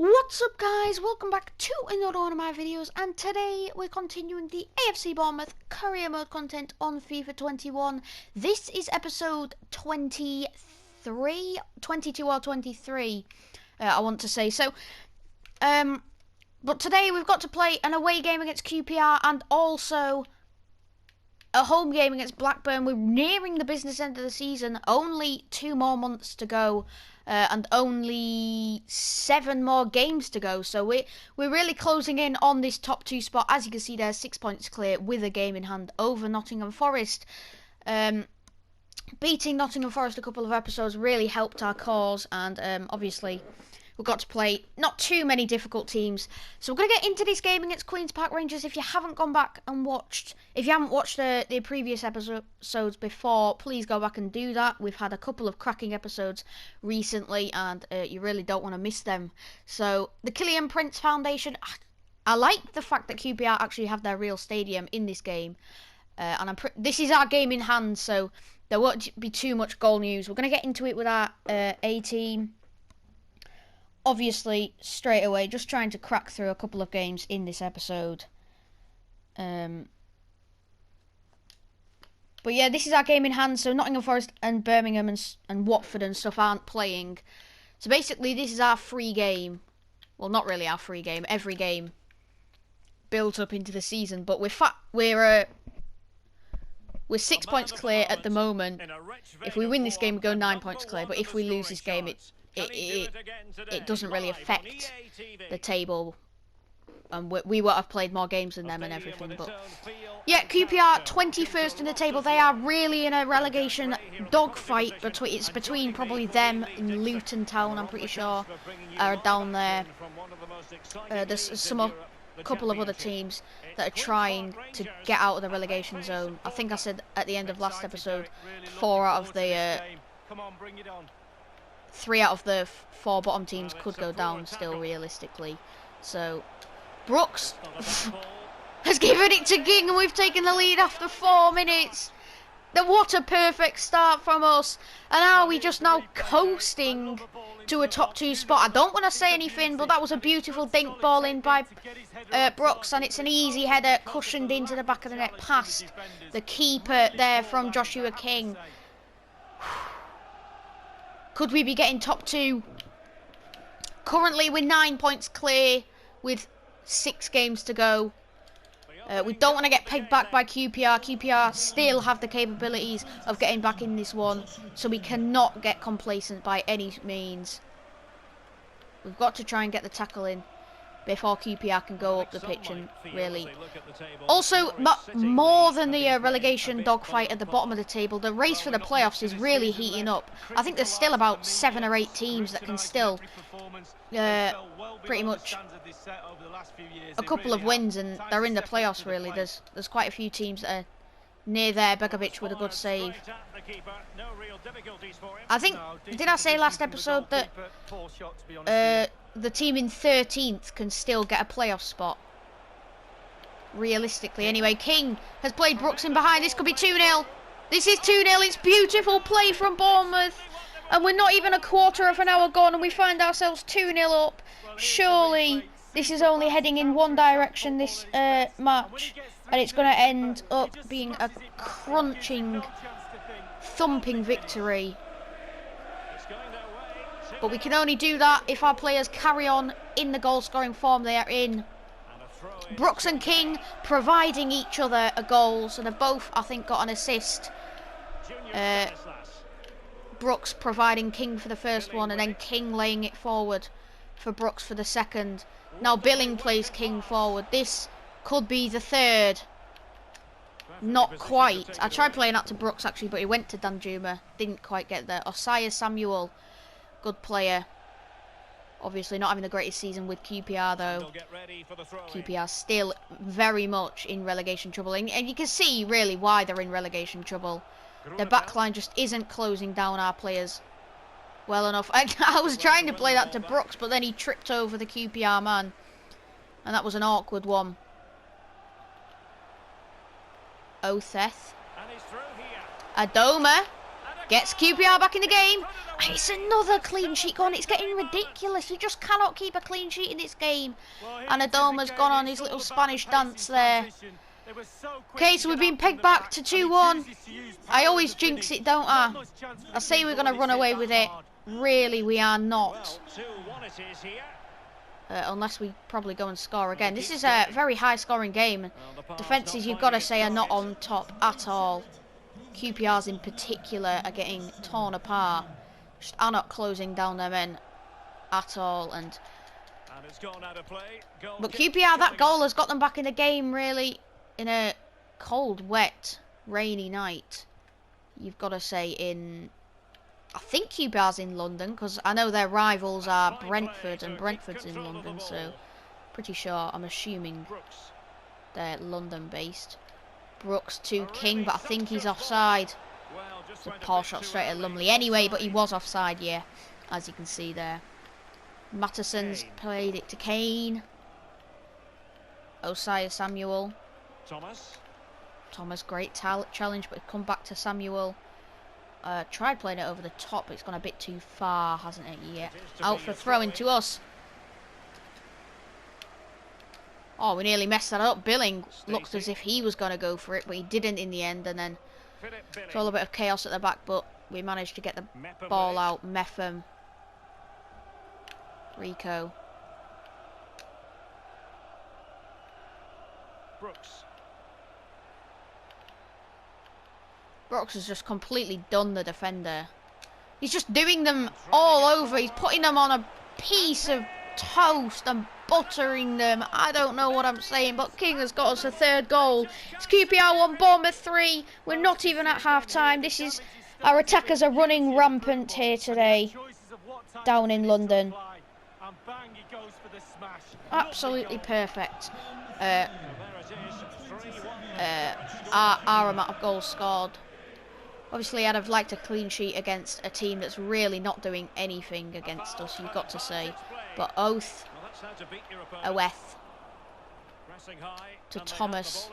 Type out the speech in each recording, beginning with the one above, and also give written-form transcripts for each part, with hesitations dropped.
What's up, guys? Welcome back to another one of my videos, and today we're continuing the AFC Bournemouth career mode content on FIFA 21. This is episode 23, 22 or 23, I want to say. So, but today we've got to play an away game against QPR and also a home game against Blackburn. We're nearing the business end of the season, only 2 more months to go. And only 7 more games to go, so we're really closing in on this top 2 spot. As you can see there, 6 points clear with a game in hand over Nottingham Forest. Beating Nottingham Forest a couple of episodes really helped our cause, and obviously we've got to play not too many difficult teams. So we're going to get into this game against Queen's Park Rangers. If you haven't gone back and watched, if you haven't watched the previous episodes before, please go back and do that. We've had a couple of cracking episodes recently, and you really don't want to miss them. So the Killian Prince Foundation, I like the fact that QPR actually have their real stadium in this game. And this is our game in hand, so there won't be too much goal news. We're going to get into it with our A team. Obviously, straight away, just trying to crack through a couple of games in this episode. But yeah, this is our game in hand, so Nottingham Forest and Birmingham and Watford and stuff aren't playing. So basically, this is our free game. Well, not really our free game. Every game builds up into the season, but we're 6 points clear at the moment. If we win this game, we go 9 points clear, but if we lose this game, it doesn't really affect the table, and we would have played more games than them and everything. But yeah, QPR 21st in the table. They are really in a relegation dogfight. It's between probably them and Luton Town, I'm pretty sure, are down there. There's a couple of other teams that are trying to get out of the relegation zone. I think I said at the end of last episode, 3 out of the 4 bottom teams could go down still, realistically. So Brooks has given it to King, and we've taken the lead after 4 minutes. What a perfect start from us. And are we just now coasting to a top 2 spot? I don't want to say anything, but that was a beautiful dink ball in by Brooks, and it's an easy header cushioned into the back of the net past the keeper there from Joshua King. Could we be getting top 2? Currently, we're 9 points clear with 6 games to go. We don't want to get pegged back by QPR. QPR still have the capabilities of getting back in this one, so we cannot get complacent by any means. We've got to try and get the tackle in before QPR can go up the pitch and really. Also, more than the relegation dogfight at the bottom of the table, the race for the playoffs is really heating up. I think there's still about 7 or 8 teams that can still pretty much a couple of wins and they're in the playoffs. Really, there's quite a few teams that are near there. Begovic with a good save. I think, did I say last episode that the team in 13th can still get a playoff spot? Realistically, anyway. King has played Brooks in behind. This could be 2-0. This is 2-0. It's beautiful play from Bournemouth. And we're not even a quarter of an hour gone, and we find ourselves 2-0 up. Surely this is only heading in one direction, this match. And it's going to end up being a crunching, thumping victory. But we can only do that if our players carry on in the goal-scoring form they are in. Brooks and King providing each other a goal, so they've both, I think, got an assist. Brooks providing King for the first one, and then King laying it forward for Brooks for the second. Now Billing plays King forward. This could be the third. Not quite. I tried playing that to Brooks actually, but he went to Danjuma. Didn't quite get there. Osaya Samuel, good player. Obviously not having the greatest season with QPR though. QPR still very much in relegation trouble, and you can see really why they're in relegation trouble. Their backline just isn't closing down our players well enough. I was trying to play that to Brooks, but then he tripped over the QPR man, and that was an awkward one. Otheth. Adoma. Gets QPR back in the game. And it's another clean sheet gone. It's getting ridiculous. You just cannot keep a clean sheet in this game. And Adoma's gone on his little Spanish dance there. Okay, so we've been pegged back to 2-1. I always jinx it, don't I? I say we're going to run away with it. Really, we are not. Unless we probably go and score again. This is a very high-scoring game. Defences, you've got to say, are not on top at all. QPRs in particular are getting torn apart. Just are not closing down their men at all. But QPR, that goal has got them back in the game, really, in a cold, wet, rainy night. You've got to say I think QPR's in London, because I know their rivals are Brentford, and Brentford's in London, so pretty sure, I'm assuming they're London-based. Brooks to King, but I think he's offside. It's a poor shot straight at Lumley anyway, but he was offside, yeah, as you can see there. Mattison's played it to Kane. Osaya Samuel. Thomas, great challenge, but come back to Samuel. Tried playing it over the top, but it's gone a bit too far, hasn't it? Yeah. Out for a throw in to us. Oh, we nearly messed that up. Billing looked as if he was going to go for it, but he didn't in the end. And then it's all a bit of chaos at the back, but we managed to get the ball out. Meffam. Rico. Brooks has just completely done the defender. He's just doing them all over. He's putting them on a piece of toast and buttering them. I don't know what I'm saying, but King has got us a third goal. It's QPR 1, Bournemouth 3. We're not even at half-time. Our attackers are running rampant here today, down in London. Absolutely perfect. Our amount of goals scored. Obviously, I'd have liked a clean sheet against a team that's really not doing anything against us, you've got to say. But Oath, to Thomas.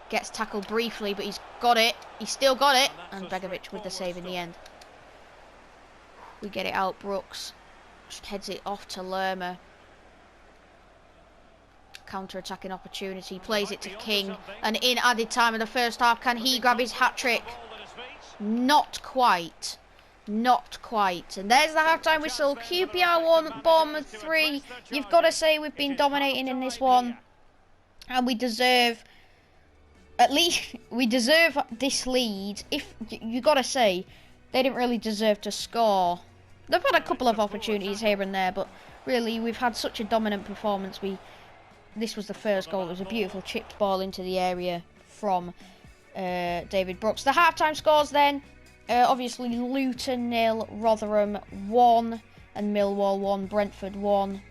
Gets tackled briefly, but he's got it. He's still got it. And Begovic with the save in the end. We get it out. Brooks just heads it off to Lerma. Counter-attacking opportunity. Plays it to King. And in added time in the first half, can he grab his hat-trick? Not quite. Not quite. And there's the half-time whistle. QPR 1, Bournemouth 3. You've got to say we've been dominating in this one. And we deserve... At least we deserve this lead. If you got to say, they didn't really deserve to score. They've had a couple of opportunities here and there, but really we've had such a dominant performance. This was the first goal. It was a beautiful chipped ball into the area from David Brooks. The halftime scores then, obviously Luton 0, Rotherham 1, and Millwall 1, Brentford 1.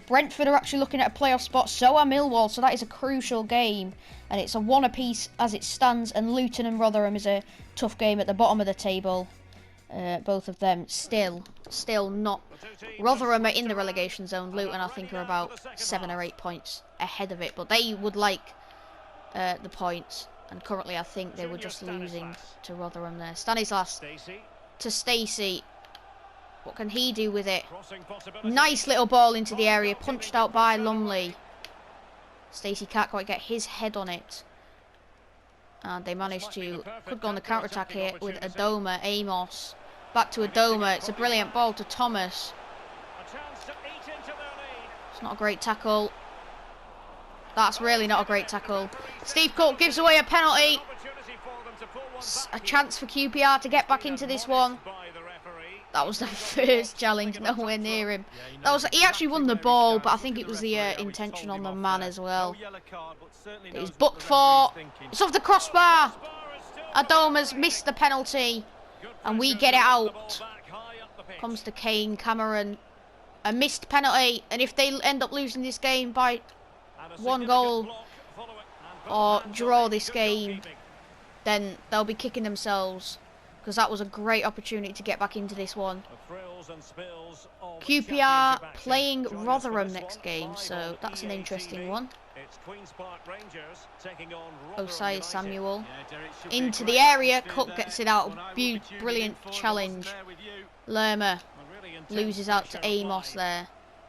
Brentford are actually looking at a playoff spot, so are Millwall, so that is a crucial game. And it's a 1 apiece as it stands, and Luton and Rotherham is a tough game at the bottom of the table. Both of them still not. Rotherham are in the relegation zone. Luton, I think, are about 7 or 8 points ahead of it, but they would like the points. And currently, I think they were just losing to Rotherham there. Stanislas to Stacey. What can he do with it? Nice little ball into the area, punched out by Lumley. Stacey can't quite get his head on it. And they managed to, could go on the counter-attack here with Adoma, Amos. Back to Adoma, it's a brilliant ball to Thomas. It's not a great tackle. That's really not a great tackle. Steve Cook gives away a penalty. A chance for QPR to get back into this one. That was the first challenge, nowhere near him. He actually won the ball, but I think it was the intention on the man as well. He's booked for. It's off the crossbar. Adoma's missed the penalty, and we get it out. Comes to Kane, Cameron. A missed penalty, and if they end up losing this game by 1 goal or draw this game, then they'll be kicking themselves. Because that was a great opportunity to get back into this one. QPR playing Rotherham next game, so that's an interesting one. Osai Samuel into the area. Cook gets it out. Brilliant challenge. Lerma loses out to Amos there.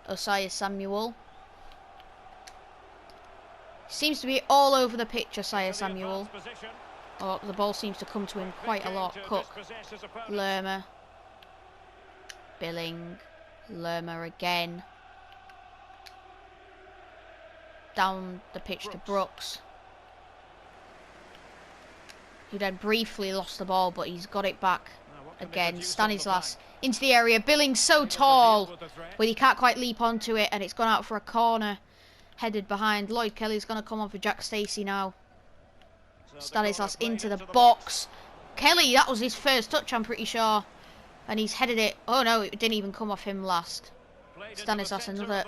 Osai Samuel seems to be all over the pitch. Osai Samuel. Oh, the ball seems to come to him quite a lot. Cook, Lerma, Billing, Lerma again. Down the pitch to Brooks. He then briefly lost the ball, but he's got it back again. Stanislas into the area. Billing's so tall, but he can't quite leap onto it, and it's gone out for a corner. Headed behind. Lloyd Kelly's going to come on for Jack Stacey now. Stanislas into the box. Kelly, that was his first touch, I'm pretty sure. And he's headed it. Oh no, it didn't even come off him last. Stanislas, another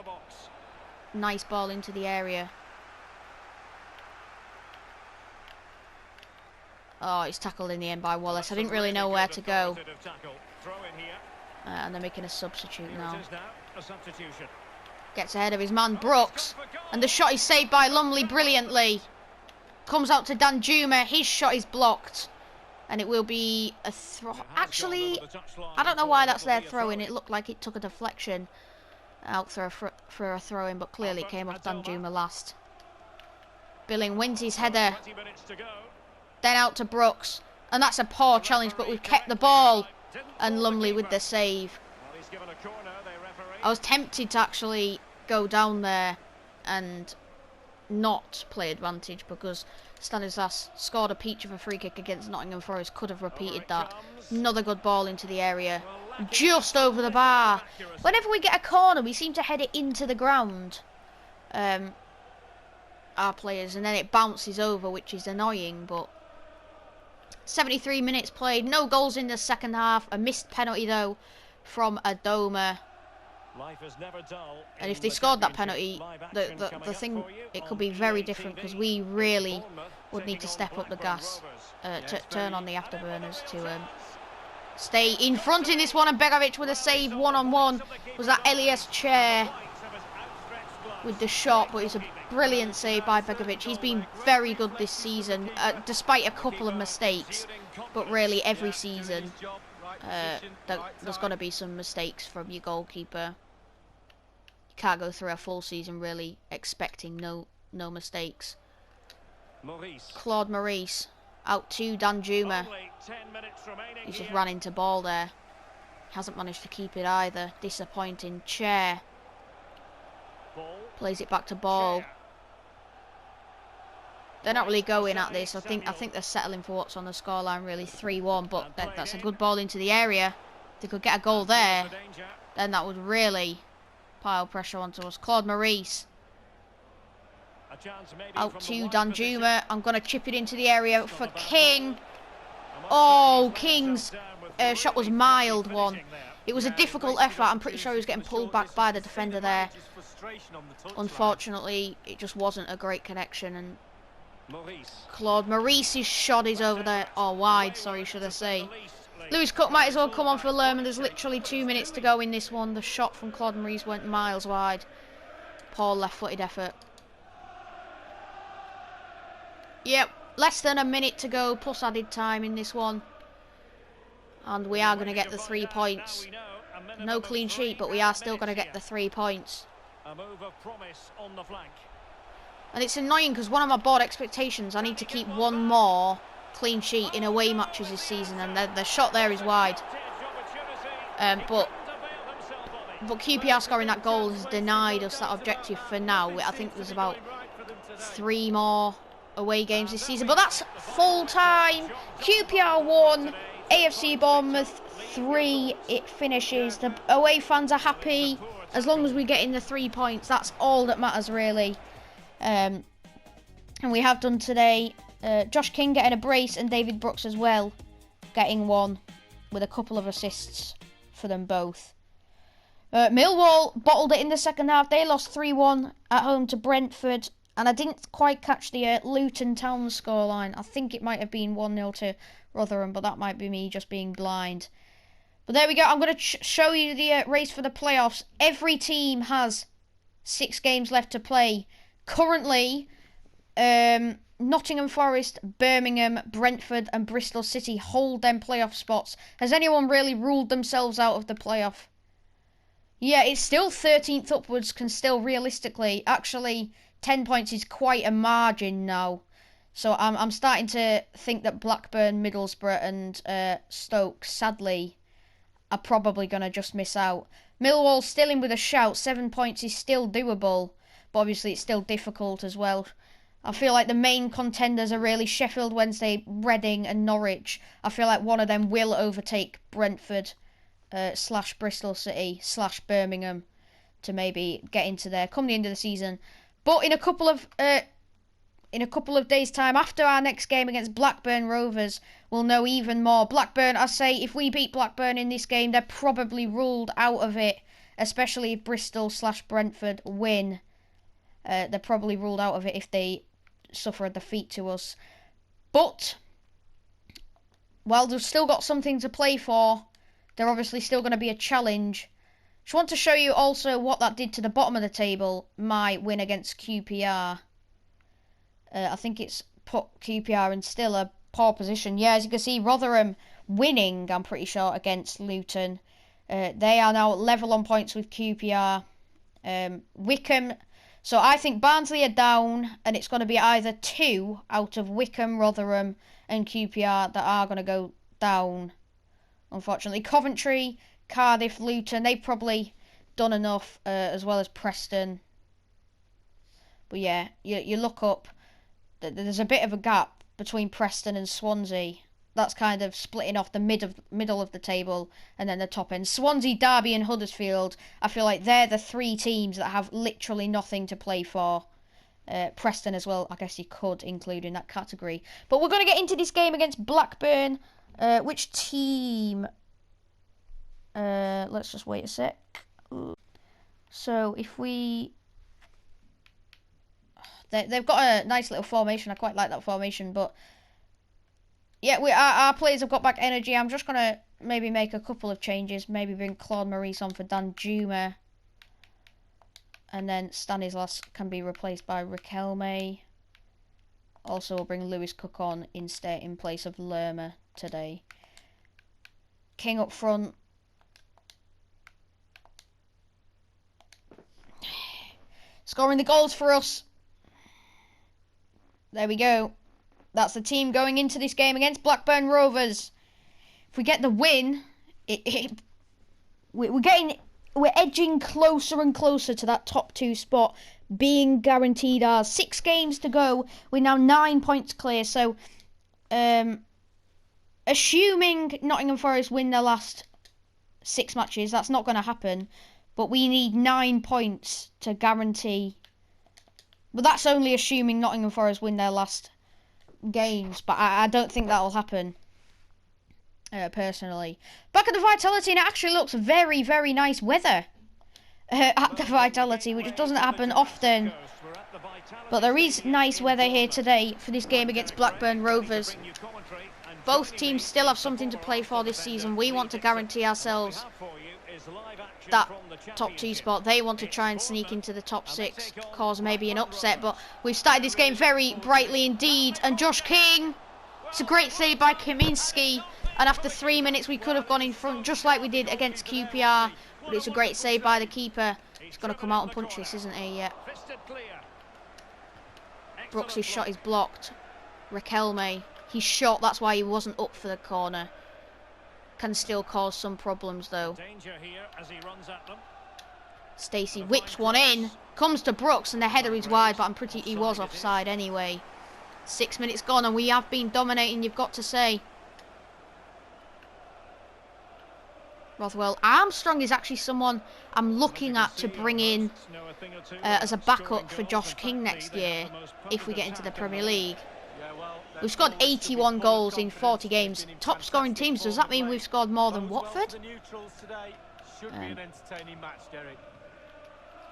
nice ball into the area. Oh, it's tackled in the end by Wallace. I didn't really know where to go. And they're making a substitute now. Gets ahead of his man, Brooks. And the shot is saved by Lumley brilliantly. Comes out to Danjuma. His shot is blocked. And it will be a throw. Actually, I don't know why that's their throw-in. It looked like it took a deflection out for a throw-in, but clearly it came off Danjuma last. Billing wins his header. Then out to Brooks. And that's a poor challenge, but we've kept the ball. And Lumley with the save. I was tempted to actually go down there and not play advantage, because Stanislas scored a peach of a free kick against Nottingham Forest. Could have repeated that. Another good ball into the area. Just over the bar. Whenever we get a corner, we seem to head it into the ground. Our players, and then it bounces over, which is annoying, but 73 minutes played, no goals in the second half. A missed penalty though from Adoma. And if they scored that penalty, the thing, it could be very different, because we really would need to step up the gas, to turn on the afterburners to stay in front in this one. And Begovic with a save one-on-one. Was that Elias Chair with the shot, but it's a brilliant save by Begovic. He's been very good this season, despite a couple of mistakes, but really every season there's going to be some mistakes from your goalkeeper. You can't go through a full season really expecting no mistakes. Claude Maurice out to Danjuma. He's just ran into ball there. Hasn't managed to keep it either. Disappointing. Chair plays it back to Ball. They're not really going at this. I think they're settling for what's on the scoreline, really, 3-1. But that's a good ball into the area. If they could get a goal there, then that would really pile pressure onto us. Claude Maurice out to Danjuma. I'm going to chip it into the area for King. Oh, King's shot was mild one. It was a difficult effort. I'm pretty sure he was getting pulled back by the defender there. Unfortunately, it just wasn't a great connection. And Claude Maurice's shot is over there. Oh, wide, sorry, should I say. Lewis Cook might as well come on for Lerman. There's literally 2 minutes to go in this one. The shot from Claude Maurice went miles wide. Poor left-footed effort. Yep, less than a minute to go, plus added time in this one. And we are going to get the 3 points. No clean sheet, but we are still going to get the 3 points. And it's annoying because one of my board expectations, I need to keep one more clean sheet in away matches this season, and the shot there is wide. But QPR scoring that goal has denied us that objective for now. I think there's about 3 more away games this season, but that's full time. QPR 1, AFC Bournemouth 3. It finishes. The away fans are happy as long as we get in the 3 points. That's all that matters really. And we have done today. Josh King getting a brace, and David Brooks as well getting one, with a couple of assists for them both. Millwall bottled it in the second half. They lost 3-1 at home to Brentford. And I didn't quite catch the Luton Town scoreline. I think it might have been 1-0 to Rotherham, but that might be me just being blind. But there we go. I'm going to show you the race for the playoffs. Every team has 6 games left to play. Currently, Nottingham Forest, Birmingham, Brentford and Bristol City hold them playoff spots. Has anyone really ruled themselves out of the playoff? Yeah, it's still 13th upwards, can still realistically. Actually, 10 points is quite a margin now. So I'm starting to think that Blackburn, Middlesbrough and Stoke, sadly, are probably going to just miss out. Millwall still in with a shout. 7 points is still doable, but obviously it's still difficult as well. I feel like the main contenders are really Sheffield Wednesday, Reading and Norwich. I feel like one of them will overtake Brentford / Bristol City / Birmingham to maybe get into there come the end of the season. But in a couple of days' time, after our next game against Blackburn Rovers, we'll know even more. Blackburn, I say, if we beat Blackburn in this game, they're probably ruled out of it, especially if Bristol / Brentford win. They're probably ruled out of it if they suffer a defeat to us. But, while they've still got something to play for, they're obviously still going to be a challenge. Just want to show you also what that did to the bottom of the table, my win against QPR. I think it's put QPR in still a poor position. Yeah, as you can see, Rotherham winning, I'm pretty sure, against Luton. They are now level on points with QPR. Wickham. So I think Barnsley are down, and it's going to be either 2 out of Wickham, Rotherham and QPR that are going to go down, unfortunately. Coventry, Cardiff, Luton, they've probably done enough, as well as Preston. But yeah, you look up, there's a bit of a gap between Preston and Swansea. That's kind of splitting off the middle of the table and then the top end. Swansea, Derby and Huddersfield, I feel like they're the 3 teams that have literally nothing to play for. Preston as well, I guess you could include in that category. But we're going to get into this game against Blackburn. Which team? Let's just wait a sec. So if we... They've got a nice little formation. I quite like that formation, but... Yeah, our players have got back energy. I'm just going to maybe make a couple of changes. Maybe bring Claude Maurice on for Dan Juma. And then Stanislas can be replaced by Riquelme. Also, we'll bring Lewis Cook on instead in place of Lerma today. King up front. Scoring the goals for us. There we go. That's the team going into this game against Blackburn Rovers. If we get the win, we're edging closer and closer to that top 2 spot being guaranteed ours. 6 games to go. We're now 9 points clear. So, assuming Nottingham Forest win their last 6 matches, that's not going to happen. But we need 9 points to guarantee. But that's only assuming Nottingham Forest win their last games, but I don't think that'll happen, personally. Back at the Vitality, and it actually looks very, very nice weather at the Vitality, which doesn't happen often. But there is nice weather here today for this game against Blackburn Rovers. Both teams still have something to play for this season. We want to guarantee ourselves that top 2 spot. They want to try and sneak into the top 6, cause maybe an upset, but we've started this game very brightly indeed. And Josh King, it's a great save by Kaminski, and after 3 minutes we could have gone in front just like we did against QPR, but it's a great save by the keeper. He's going to come out and punch this, isn't he? Yeah. Brooks' shot is blocked. Riquelme, he's shot, that's why he wasn't up for the corner. Can still cause some problems though. Stacey whips one in, comes to Brooks, and the header is wide, but he was offside anyway. 6 minutes gone and we have been dominating, you've got to say. Rothwell Armstrong is actually someone I'm looking at to bring in as a backup for Josh King next year if we get into the Premier League. We've scored 81 goals in 40 games. Top scoring teams. Does that mean we've scored more than Watford?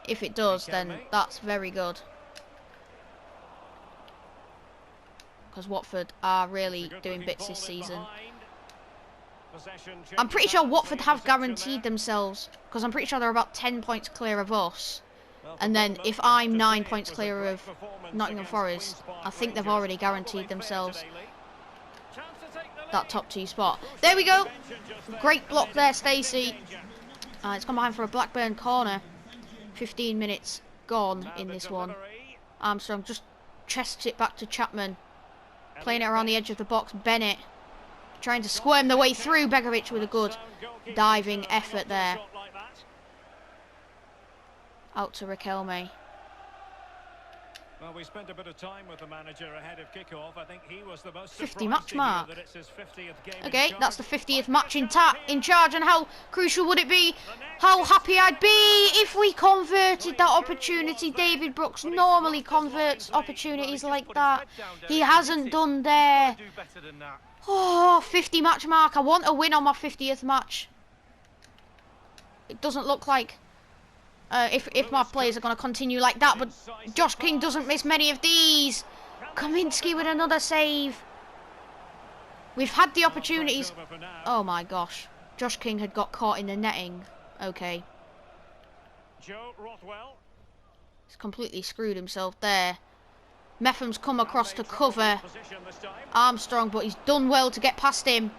If it does, then that's very good. Because Watford are really doing bits this season. I'm pretty sure Watford have guaranteed themselves, because I'm pretty sure they're about 10 points clear of us. And then if I'm 9 points clear of Nottingham Forest, I think they've already guaranteed themselves that top 2 spot. There we go. Great block there, Stacey. It's gone behind for a Blackburn corner. 15 minutes gone in this one. Armstrong just chests it back to Chapman. Playing it around the edge of the box. Bennett trying to squirm the way through. Begovic with a good diving effort there. Out to Riquelme. Well, we spent a bit of time with the manager ahead of kickoff. I think he was the most 50 match mark. That it's his 50th game okay, that's the 50th match in charge, and how crucial would it be? How happy I'd be if we converted that opportunity. David Brooks normally converts opportunities like that. He hasn't done there. Oh, 50 match mark. I want a win on my 50th match. It doesn't look like if my players are going to continue like that, but Josh King doesn't miss many of these. Kaminsky with another save. We've had the opportunities. Oh my gosh. Josh King had got caught in the netting. Okay. He's completely screwed himself there. Meffam's come across to cover Armstrong, but he's done well to get past him.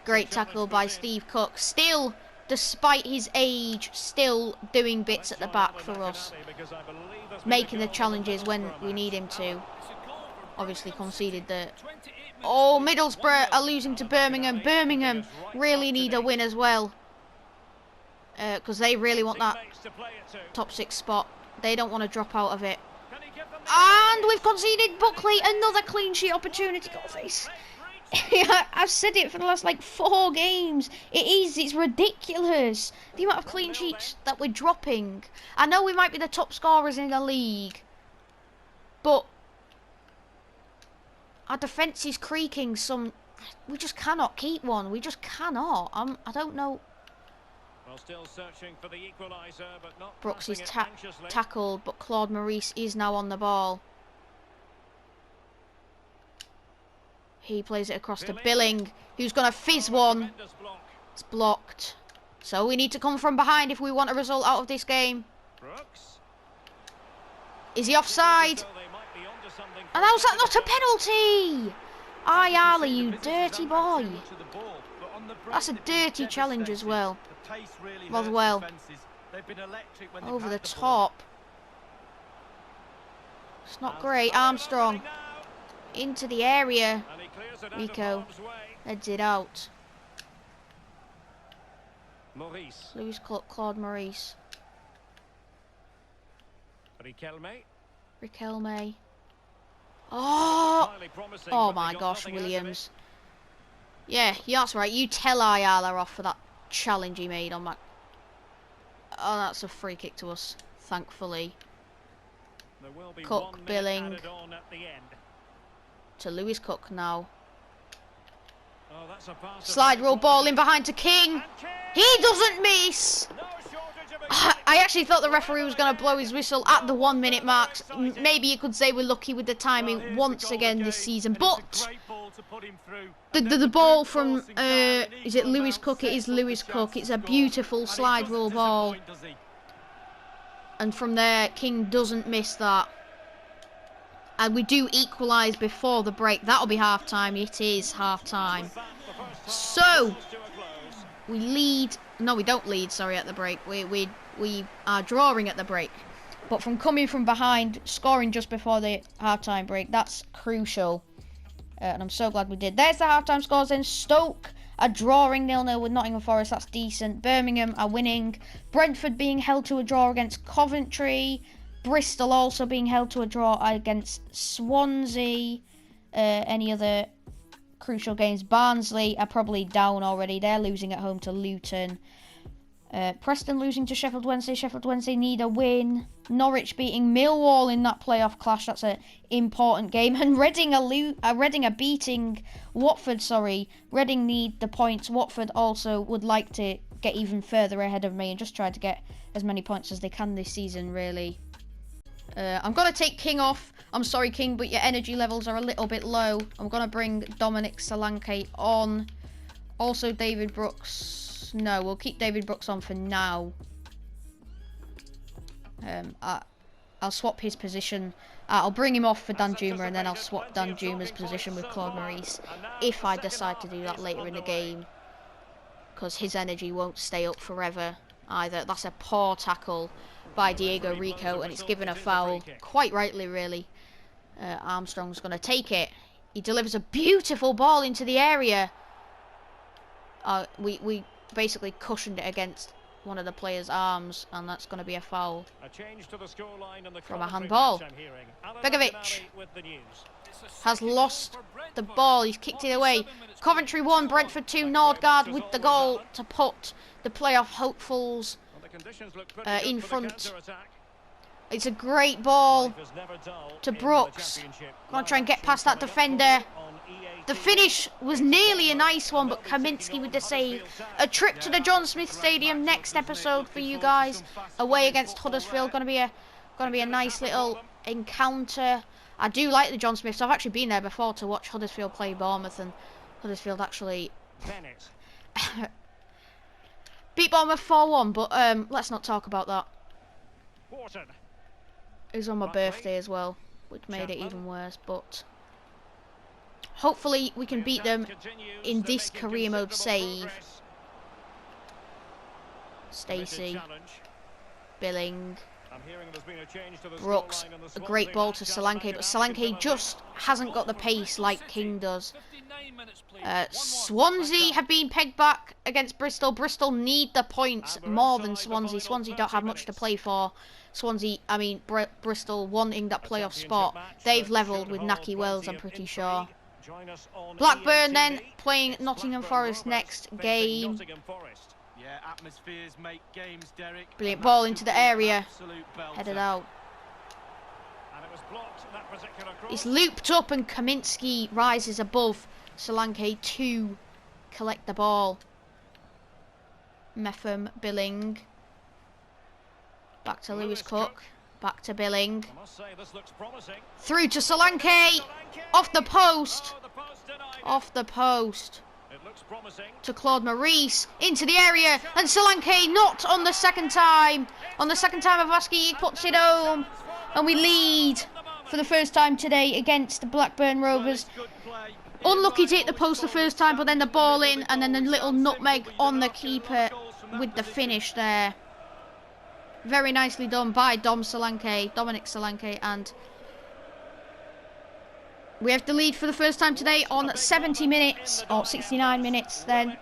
Great tackle by Steve Cook. Still, despite his age, still doing bits at the back for us. Making the challenges when we need him to. Obviously conceded that. Oh, Middlesbrough are losing to Birmingham. Birmingham really need a win as well. Because they really want that top 6 spot. They don't want to drop out of it. And we've conceded Buckley. Another clean sheet opportunity. Godface. I've said it for the last like 4 games. It's ridiculous. The amount of clean sheets that we're dropping. I know we might be the top scorers in the league, but our defence is creaking some. We just cannot keep one. We just cannot. I don't know. Well, still searching for the equalizer, but not. Brooks is tackled, but Claude Maurice is now on the ball. He plays it across to Billing, who's going to fizz one. It's blocked. So we need to come from behind if we want a result out of this game. Is he offside? And how's that not a penalty? Ayala, you dirty boy. That's a dirty challenge as well. Rothwell. Over the top. It's not great. Armstrong. Into the area. Rico heads it out. Lewis Claude Maurice. Riquelme. Oh my gosh, Williams. Yeah, that's right. You tell Ayala off for that challenge he made on my. Oh, that's a free kick to us, thankfully. Cook, Billing. To Lewis Cook now. Slide rule ball in behind to King. He doesn't miss. I actually thought the referee was going to blow his whistle at the 1 minute mark. Maybe you could say we're lucky with the timing once again this season. But the ball from, is it Lewis Cook? It is Lewis Cook. It's a beautiful slide rule ball. And from there, King doesn't miss that. And we do equalise before the break. That'll be half time. It is half time. So we lead. No, we don't lead. Sorry, at the break. We are drawing at the break. But from coming from behind, scoring just before the half time break, that's crucial. And I'm so glad we did. There's the half time scores. Then Stoke are drawing 0-0 with Nottingham Forest. That's decent. Birmingham are winning. Brentford being held to a draw against Coventry. Bristol also being held to a draw against Swansea. Any other crucial games? Barnsley are probably down already. They're losing at home to Luton. Preston losing to Sheffield Wednesday. Sheffield Wednesday need a win. Norwich beating Millwall in that playoff clash. That's an important game. And Reading are beating Watford. Sorry, Reading need the points. Watford also would like to get even further ahead of me and just try to get as many points as they can this season, really. I'm going to take King off. I'm sorry, King, but your energy levels are a little bit low. I'm going to bring Dominic Solanke on. Also, David Brooks. No, we'll keep David Brooks on for now. I'll swap his position. I'll bring him off for Danjuma, and then I'll swap Danjuma's position with Claude Maurice if I decide to do that later in the game, because his energy won't stay up forever either. That's a poor tackle by Diego Rico, and it's given a foul, quite rightly really. Armstrong's going to take it. He delivers a beautiful ball into the area. We basically cushioned it against one of the players' arms, and that's going to be a foul from a handball. Begovic has lost the ball. He's kicked it away. Coventry 1, Brentford 2. Nordgaard with the goal to put the playoff hopefuls in front. It's a great ball to Brooks. Gonna try and get past that defender. The finish was nearly a nice one, but Kaminski with the save. A trip to the John Smith Stadium next episode for you guys. Away against Huddersfield. Gonna be a nice little encounter. I do like the John Smiths. I've actually been there before to watch Huddersfield play Bournemouth, and Huddersfield actually beat Bournemouth 4-1. But let's not talk about that. It was on my birthday as well, which made it even worse. But hopefully we can beat them in this career mode save. Stacey, Billing, Brooks, a great ball to Solanke, but Solanke just hasn't got the pace like King does. Swansea have been pegged back against Bristol. Bristol need the points more than Swansea. Swansea don't have much to play for. Bristol wanting that playoff spot. They've levelled with Naki Wells, I'm pretty sure. Blackburn then playing Nottingham Forest next game. Brilliant ball into the area. Headed out. It's looped up and Kaminski rises above Solanke to collect the ball. Metham, Billing. Back to Lewis Cook. Back to Billing. Through to Solanke. Off the post. Off the post. To Claude Maurice. Into the area. And Solanke not on the second time. On the second time of asking, he puts it home. And we lead for the first time today against the Blackburn Rovers. Unlucky to hit the post the first time, but then the ball in. And then the little nutmeg on the keeper with the finish there. Very nicely done by Dominic Solanke, and we have the lead for the first time today on 70 minutes, or 69 minutes then.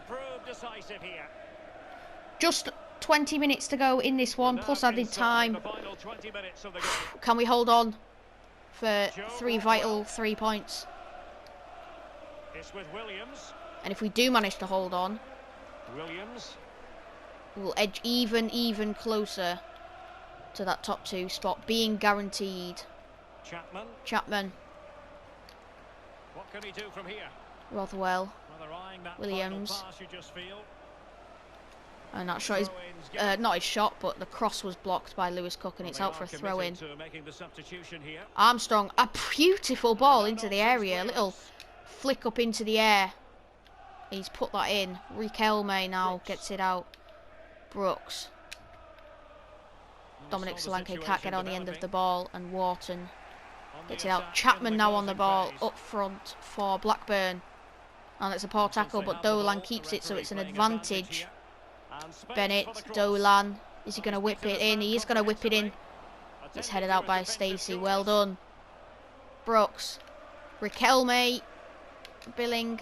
Just 20 minutes to go in this one, plus added time. Can we hold on for 3 vital 3 points? And if we do manage to hold on, we'll edge even closer to that top 2 spot being guaranteed. Chapman. What can he do from here? Rothwell. Williams. And that shot is not his shot, but the cross was blocked by Lewis Cook, and it's out for a throw in. Armstrong, a beautiful ball into the area, a little flick up into the air. He's put that in. Riquelme now gets it out. Brooks. Dominic Solanke can't get on the end of the ball, and Wharton gets it out. Chapman now on the ball up front for Blackburn, and it's a poor tackle, but Dolan keeps it, so it's an advantage. Bennett, Dolan, is he going to whip it in? He is going to whip it in. It's headed out by Stacey. Well done. Brooks, Riquelme, Billing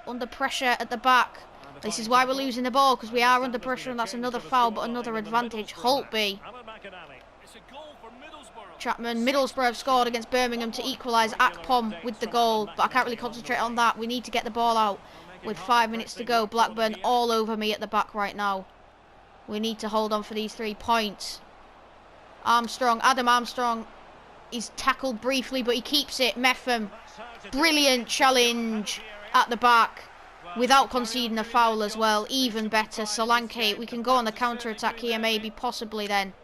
under pressure at the back. This is why we're losing the ball, because we are under pressure, and that's another foul, but another advantage. Holtby. Chapman. Middlesbrough have scored against Birmingham to equalise. Akpom with the goal, but I can't really concentrate on that. We need to get the ball out with 5 minutes to go. Blackburn all over me at the back right now. We need to hold on for these 3 points. Armstrong, Adam Armstrong, he's tackled briefly, but he keeps it. Metham, brilliant challenge at the back without conceding a foul as well. Even better. Solanke, we can go on the counter-attack here maybe, possibly then.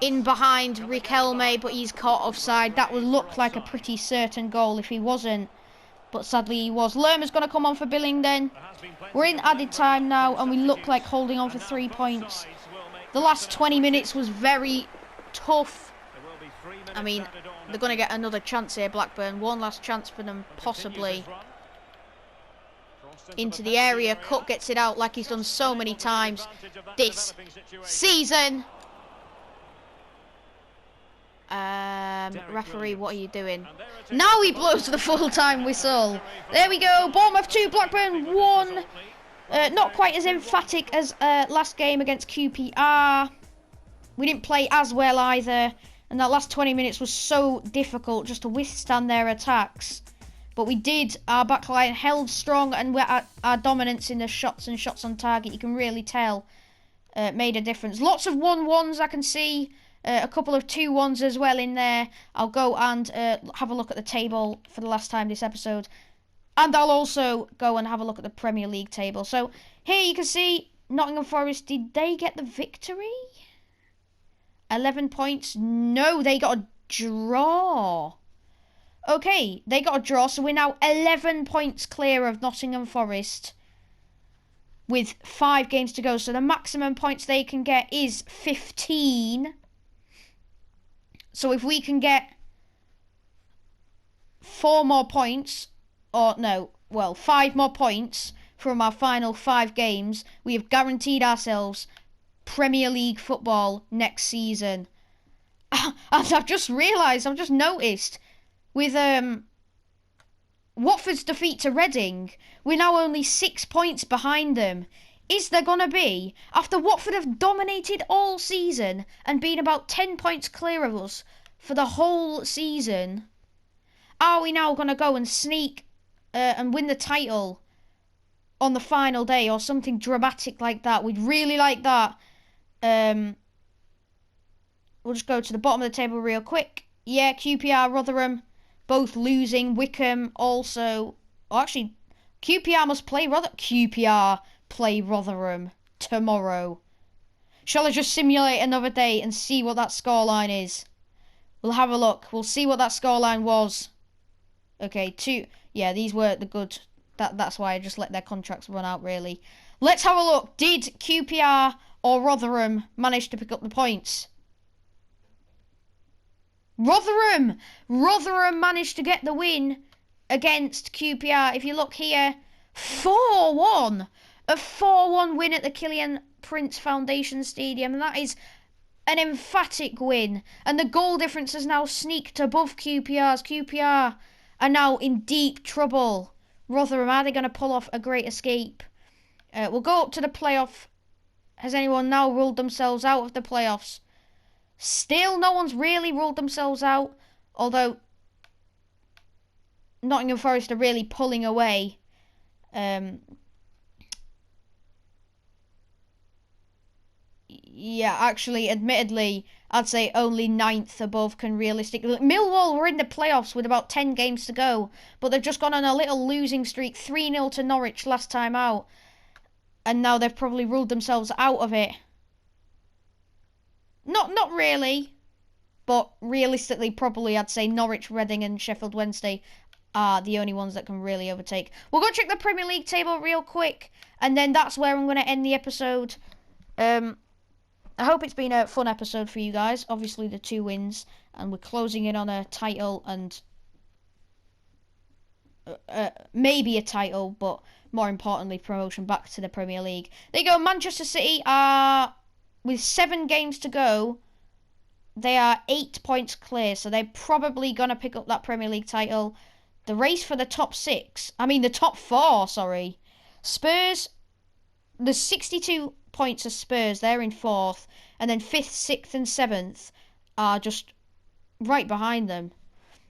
In behind Riquelme, but he's caught offside. That would look like a pretty certain goal if he wasn't. but sadly he was. Lerma's going to come on for Billing then. We're in added time now, and we look like holding on for 3 points. The last 20 minutes was very tough. I mean, they're going to get another chance here, Blackburn. One last chance for them, possibly. Into the area. Cook gets it out like he's done so many times this season. Referee, what are you doing? Now he blows the full-time whistle. There we go. Bournemouth 2, Blackburn 1. Not quite as emphatic as last game against QPR. We didn't play as well either. And that last 20 minutes was so difficult just to withstand their attacks. But we did. Our backline held strong, and our dominance in the shots and shots on target, you can really tell, made a difference. Lots of 1-1s I can see. A couple of 2-1s as well in there. I'll go and have a look at the table for the last time this episode. And I'll also go and have a look at the Premier League table. So here you can see Nottingham Forest, did they get the victory? 11 points. No, they got a draw. Okay, they got a draw, so we're now 11 points clear of Nottingham Forest with 5 games to go. So the maximum points they can get is 15. So if we can get 4 more points, or no, well, 5 more points from our final 5 games, we have guaranteed ourselves Premier League football next season. And I've just realised, I've just noticed, with Watford's defeat to Reading, we're now only 6 points behind them. Is there going to be, after Watford have dominated all season and been about 10 points clear of us for the whole season, are we now going to go and sneak and win the title on the final day or something dramatic like that? We'd really like that. We'll just go to the bottom of the table real quick. Yeah, QPR, Rotherham, both losing. Wickham also. Oh, actually, QPR must play QPR play Rotherham tomorrow. Shall I just simulate another day and see what that scoreline is? We'll have a look. We'll see what that scoreline was. Okay, 2. Yeah, these were the good. That's why I just let their contracts run out, really. Let's have a look. Did QPR or Rotherham manage to pick up the points? Rotherham! Rotherham managed to get the win against QPR. If you look here, 4-1. A 4-1 win at the Killian Prince Foundation Stadium. And that is an emphatic win. And the goal difference has now sneaked above QPR's. QPR are now in deep trouble. Rotherham, are they going to pull off a great escape? We'll go up to the playoff. Has anyone now ruled themselves out of the playoffs? Still, no one's really ruled themselves out. Although, Nottingham Forest are really pulling away. Yeah, actually, admittedly, I'd say only 9th above can realistically... Millwall were in the playoffs with about 10 games to go, but they've just gone on a little losing streak. 3-0 to Norwich last time out. And now they've probably ruled themselves out of it. Not really, but realistically, probably I'd say Norwich, Reading and Sheffield Wednesday are the only ones that can really overtake. We'll go check the Premier League table real quick, and then that's where I'm going to end the episode. I hope it's been a fun episode for you guys. Obviously, the 2 wins, and we're closing in on a title and maybe a title, but more importantly, promotion back to the Premier League. There you go. Manchester City are, with 7 games to go, they are 8 points clear, so they're probably going to pick up that Premier League title. The race for the top 6, the top 4, sorry. Spurs, the 62 points of Spurs, they're in 4th, and then 5th, 6th and 7th are just right behind them.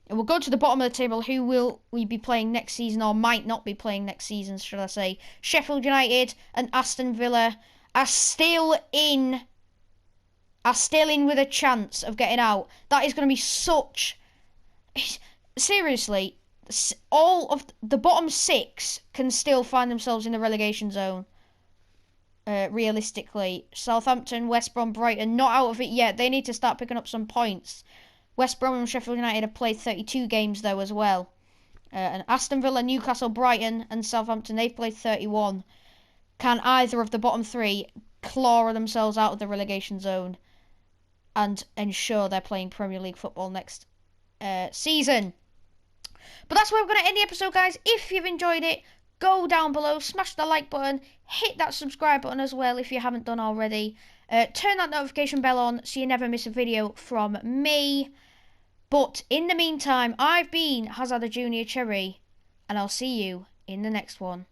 And we'll go to the bottom of the table. Who will we be playing next season, or might not be playing next season, should I say. Sheffield United and Aston Villa are still in with a chance of getting out. That is going to be such... Seriously, all of the bottom 6 can still find themselves in the relegation zone. Realistically, Southampton, West Brom, Brighton, not out of it yet. They need to start picking up some points. West Brom and Sheffield United have played 32 games though as well. And Aston Villa, Newcastle, Brighton and Southampton, they've played 31. Can either of the bottom three claw themselves out of the relegation zone and ensure they're playing Premier League football next season? But that's where we're going to end the episode, guys. If you've enjoyed it, go down below, smash the like button, hit that subscribe button as well if you haven't done already. Turn that notification bell on so you never miss a video from me. But in the meantime, I've been Hazard Junior Cherry, and I'll see you in the next one.